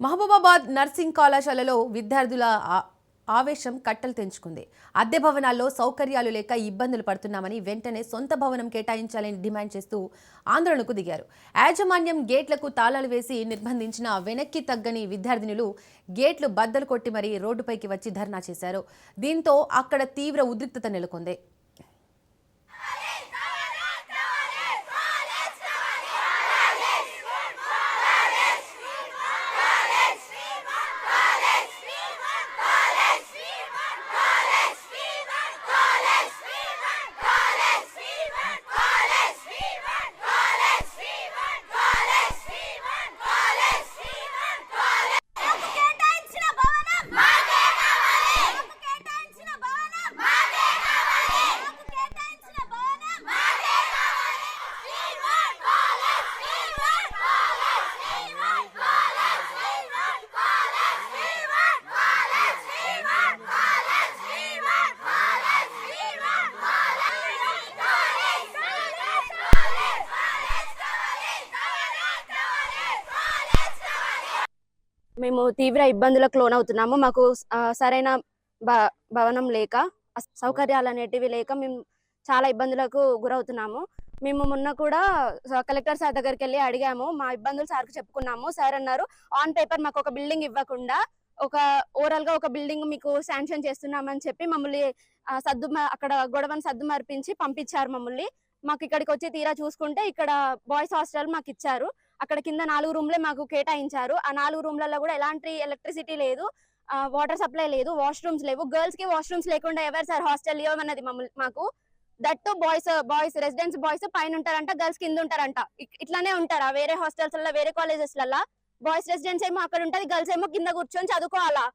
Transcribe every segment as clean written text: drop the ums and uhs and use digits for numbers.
Mahabubabad nursing కళాశాలలో విద్యార్థుల ఆవేశం కట్టలు తెంచుకుంది. అద్దె భవనాల్లో సౌకర్యాలు లేక ఇబ్బందులు పడుతున్నామని వెంటనే సొంత భవనం కేటాయించాలని డిమాండ్ చేస్తూ ఆందోళనకు దిగారు. యాజమాన్యం గేట్లకు తాళాలు వేసి నిర్బంధించిన వెనక్కి తగ్గని విద్యార్థినులు గేట్లు బద్దలు కొట్టి మరీ రోడ్డుపైకి వచ్చి ధర్నా చేశారు. దీంతో అక్కడ తీవ్ర ఉద్రిక్తత నెలకొంది. మేము తీవ్ర ఇబ్బందులకు లోనవుతున్నాము. మాకు సరైన భవనం లేక, సౌకర్యాలు అనేటివి లేక మేము చాలా ఇబ్బందులకు గురవుతున్నాము. మేము మొన్న కూడా కలెక్టర్ సార్ దగ్గరికి వెళ్ళి అడిగాము, మా ఇబ్బందులు సార్కి చెప్పుకున్నాము. సార్ అన్నారు, ఆన్ పేపర్ మాకు ఒక బిల్డింగ్ ఇవ్వకుండా ఓవరాల్ గా ఒక బిల్డింగ్ మీకు శాంక్షన్ చేస్తున్నామని చెప్పి మమ్మల్ని అక్కడ గొడవను సద్దు మర్పించి పంపించారు మమ్మల్ని. మాకు ఇక్కడికి వచ్చి తీరా చూసుకుంటే ఇక్కడ బాయ్స్ హాస్టల్ మాకు ఇచ్చారు. అక్కడ కింద 4 రూమ్లే మాకు కేటాయించారు. ఆ 4 రూమ్లలో కూడా ఎలాంటి ఎలక్ట్రిసిటీ లేదు, వాటర్ సప్లై లేదు, వాష్రూమ్స్ లేవు. గర్ల్స్ కి వాష్రూమ్స్ లేకుండా ఎవరు సార్ హాస్టల్ ఇవ్వమన్నది మాకు. దట్టు బాయ్స్ రెసిడెన్స్ బాయ్స్ పైన ఉంటారంట, గర్ల్స్ కింద ఉంటారంట. ఇట్లానే ఉంటారా వేరే హాస్టల్స్ వేరే కాలేజెస్ లలో? బాయ్స్ రెసిడెన్స్ ఏమో అక్కడ ఉంటది, గర్ల్స్ ఏమో కింద కూర్చొని చదువుకోవాలా?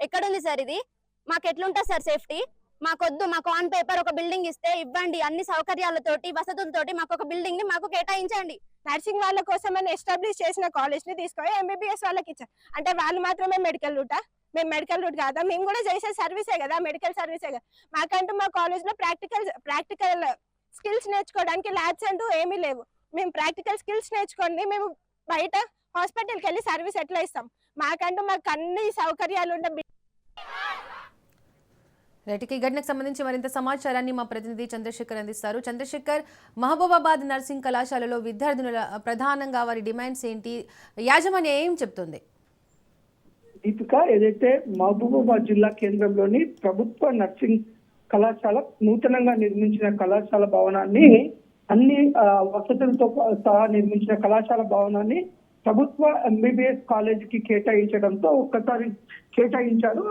ఎక్కడుంది సార్ ఇది? మాకు ఎట్లుంటుంది సార్ సేఫ్టీ? మాకొద్దు. మాకు ఆన్ పేపర్ ఒక బిల్డింగ్ ఇస్తే ఇవ్వండి, అన్ని సౌకర్యాలతోటి వసతులతోటి మాకు ఒక బిల్డింగ్ ని మాకు కేటాయించండి. నర్సింగ్ వాళ్ళ కోసం అని ఎస్టాబ్లిష్ చేసిన కాలేజ్ ని తీసుకొని ఎంబీబీఎస్ వాళ్ళకి ఇచ్చారు. అంటే వాళ్ళు మాత్రమే మెడికల్ రూటా? మేము మెడికల్ రూట్ కాదా? మేము కూడా చేసే సర్వీసే కదా, మెడికల్ సర్వీసే కదా. మాకంటూ మా కాలేజ్ లో ప్రాక్టికల్ స్కిల్స్ నేర్చుకోవడానికి ల్యాబ్స్ అంటూ ఏమీ లేవు. మేము ప్రాక్టికల్ స్కిల్స్ నేర్చుకోండి, మేము బయట హాస్పిటల్కి వెళ్ళి సర్వీస్ ఎట్లా ఇస్తాం? మాకు అన్ని సౌకర్యాలు ఉండే. రైట్కి ఘటనకు సంబంధించి మరింత సమాచారాన్ని మా ప్రతినిధి చంద్రశేఖర్ అందిస్తారు. చంద్రశేఖర్, మహబూబాబాద్ నర్సింగ్ కళాశాలలో విద్యార్థుల ప్రధానంగా వారి డిమాండ్స్ ఏంటి? యాజమాన్యం ఏం చెప్తుంది? దీపిక, ఏదైతే మహబూబాబాద్ జిల్లా కేంద్రంలోని ప్రభుత్వ నర్సింగ్ కళాశాల నూతనంగా నిర్మించిన కళాశాల భవనాన్ని, అన్ని వసతులతో సహా నిర్మించిన కళాశాల భవనాన్ని ప్రభుత్వ ఎంబీబీఎస్ కాలేజ్ కి కేటాయించడంతో ఒక్కసారి కేటాయించారు.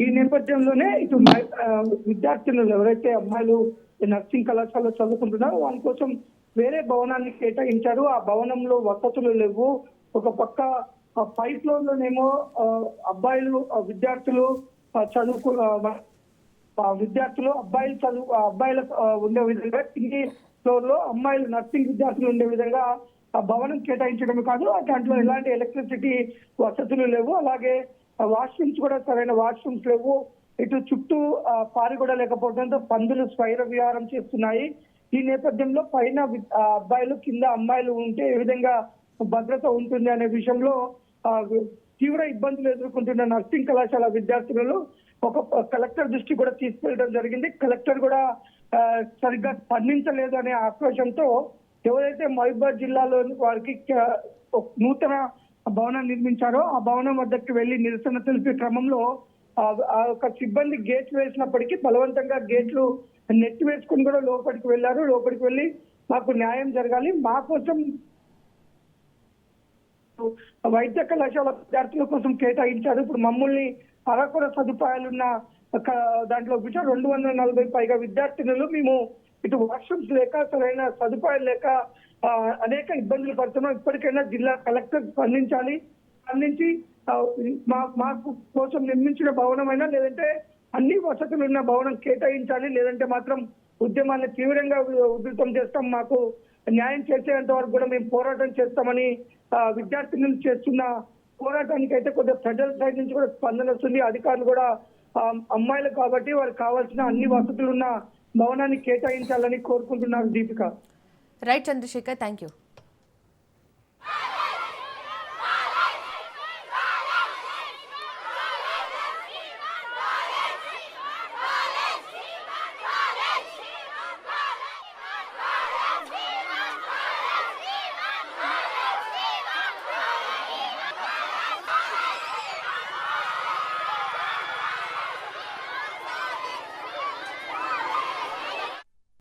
ఈ నేపథ్యంలోనే ఇటు విద్యార్థులు ఎవరైతే అమ్మాయిలు నర్సింగ్ కళాశాలలో చదువుకుంటున్నారో వాళ్ళ కోసం వేరే భవనాన్ని కేటాయించారు. ఆ భవనంలో వసతులు లేవు. ఒక పక్క 5 ఫ్లోర్ లోనేమో అబ్బాయిలు విద్యార్థులు అబ్బాయిలు ఉండే విధంగా, కింది ఫ్లోర్ లో అమ్మాయిలు నర్సింగ్ విద్యార్థులు ఉండే విధంగా ఆ భవనం కేటాయించడమే కాదు, దాంట్లో ఎలాంటి ఎలక్ట్రిసిటీ వసతులు లేవు. అలాగే వాష్రూమ్స్ కూడా సరైన వాష్రూమ్స్ లేవు. ఇటు చుట్టూ పారి కూడా లేకపోవడంతో పందులు స్వైర విహారం చేస్తున్నాయి. ఈ నేపథ్యంలో పైన అబ్బాయిలు, కింద అమ్మాయిలు ఉంటే ఏ విధంగా భద్రత ఉంటుంది అనే విషయంలో తీవ్ర ఇబ్బందులు ఎదుర్కొంటున్న నర్సింగ్ కళాశాల విద్యార్థులను ఒక కలెక్టర్ దృష్టి కూడా తీసుకెళ్లడం జరిగింది. కలెక్టర్ కూడా సరిగ్గా స్పందించలేదు అనే ఆక్రోశంతో ఎవరైతే మహబూబాబాద్ జిల్లాలో వారికి నూతన భవనం నిర్మించారో ఆ భవనం వద్దకు వెళ్లి నిరసన తెలిపే క్రమంలో ఒక సిబ్బంది గేట్ వేసినప్పటికీ బలవంతంగా గేట్లు నెట్టి వేసుకుని కూడా లోపలికి వెళ్లారు. లోపలికి వెళ్లి మాకు న్యాయం జరగాలి, మా కోసం వైద్య కళాశాల విద్యార్థుల కోసం కేటాయించారు. ఇప్పుడు మమ్మల్ని అరకొర సదుపాయాలున్న దాంట్లో 240 పైగా విద్యార్థినులు మేము ఇటు వాష్రూమ్స్ లేక, సరైన సదుపాయాలు లేక అనేక ఇబ్బందులు పడుతున్నాం. ఇప్పటికైనా జిల్లా కలెక్టర్ స్పందించి మాకు కోసం నిర్మించిన భవనమైనా, లేదంటే అన్ని వసతులు ఉన్న భవనం కేటాయించాలి, లేదంటే మాత్రం ఉద్యమాన్ని తీవ్రంగా ఉధృతం చేస్తాం, మాకు న్యాయం చేసేంత వరకు కూడా మేము పోరాటం చేస్తామని విద్యార్థినులు చేస్తున్న పోరాటానికి అయితే కొద్దిగా ప్రజల సైడ్ నుంచి కూడా స్పందన వస్తుంది. అధికారులు కూడా అమ్మాయిలు కాబట్టి వారికి కావాల్సిన అన్ని వసతులు ఉన్న భవనాన్ని కేటాయించాలని కోరుకుంటున్నారు. Deepika. Right Chandrashekhar, thank you.